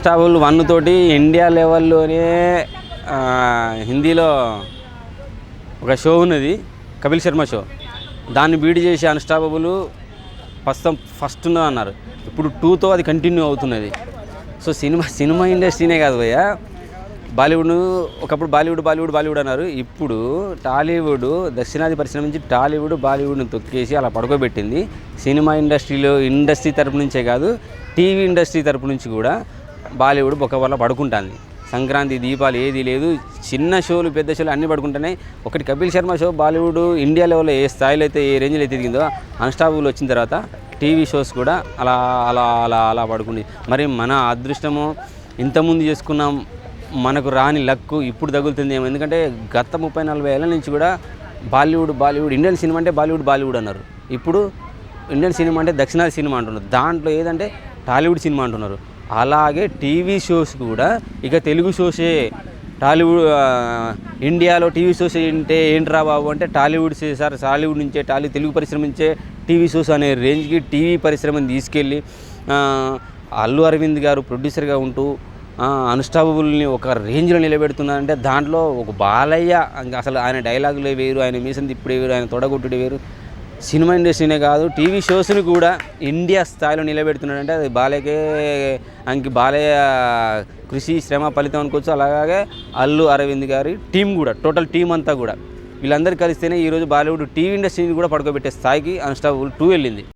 Unstoppable 1 తోటి India లెవెల్లోనే హిందీలో ఒక షో ఉన్నది, కపిల్ శర్మ షో. దాన్ని బీట్ చేసి అన్స్టాపబుల్ ఫస్ట్ ఉన్నది అన్నారు. ఇప్పుడు 2తో అది కంటిన్యూ అవుతున్నది. సో సినిమా ఇండస్ట్రీనే కాదు భయ్య, బాలీవుడ్ ఒకప్పుడు బాలీవుడ్ అన్నారు. ఇప్పుడు టాలీవుడ్ దక్షిణాది పరిశ్రమ నుంచి బాలీవుడ్ని తొక్కేసి అలా పడుకోబెట్టింది. సినిమా ఇండస్ట్రీ తరపు నుంచే కాదు, టీవీ ఇండస్ట్రీ తరపు నుంచి కూడా బాలీవుడ్ బొక్క వల్ల పడుకుంటుంది. సంక్రాంతి, దీపాలు ఏది లేదు, చిన్న షోలు పెద్ద షోలు అన్నీ పడుకుంటున్నాయి. ఒకటి కపిల్ శర్మ షో బాలీవుడ్ ఇండియా లెవెల్లో ఏ స్థాయిలో అయితే, ఏ రేంజ్లో అయితే ఎదిగిందో, అన్స్టాపబుల్ వచ్చిన తర్వాత టీవీ షోస్ కూడా అలా అలా అలా అలా పడుకుంది. మరి మన అదృష్టము ఇంతకుముందు చేసుకున్నాం, మనకు రాని లక్కు ఇప్పుడు తగులుతుంది ఏమో. ఎందుకంటే గత 30-40 ఏళ్ళ నుంచి కూడా బాలీవుడ్ ఇండియన్ సినిమా అంటే బాలీవుడ్ అన్నారు. ఇప్పుడు ఇండియన్ సినిమా అంటే దక్షిణాది సినిమా అంటున్నారు. దాంట్లో ఏదంటే టాలీవుడ్ సినిమా అంటున్నారు. అలాగే టీవీ షోస్ కూడా ఇక తెలుగు షోసే. ఇండియాలో టీవీ షోస్ అంటే ఏంట్రా బాబు అంటే టాలీవుడ్ సార్, టాలీవుడ్ నుంచే తెలుగు పరిశ్రమ నుంచే టీవీ షోస్ అనే రేంజ్కి టీవీ పరిశ్రమని తీసుకెళ్ళి అల్లు అరవింద్ గారు ప్రొడ్యూసర్గా ఉంటూ అన్స్టాపబుల్ని ఒక రేంజ్లో నిలబెడుతున్నారంటే దాంట్లో ఒక బాలయ్య, అసలు ఆయన డైలాగులే వేరు, ఆయన మీసం తిప్పుడే వేరు, ఆయన తొడగొట్టుడే వేరు. సినిమా ఇండస్ట్రీనే కాదు, టీవీ షోస్ని కూడా ఇండియా స్థాయిలో నిలబెడుతున్నాడంటే అది బాలయ్య కృషి శ్రమ ఫలితం అనుకోవచ్చు. అలాగే అల్లు అరవింద్ గారి టీం కూడా, టోటల్ టీం అంతా కూడా వీళ్ళందరూ కలిస్తేనే ఈరోజు బాలీవుడ్ టీవీ ఇండస్ట్రీని కూడా పడుకోబెట్టే స్థాయికి అన్స్టాపబుల్ 2 వెళ్ళింది.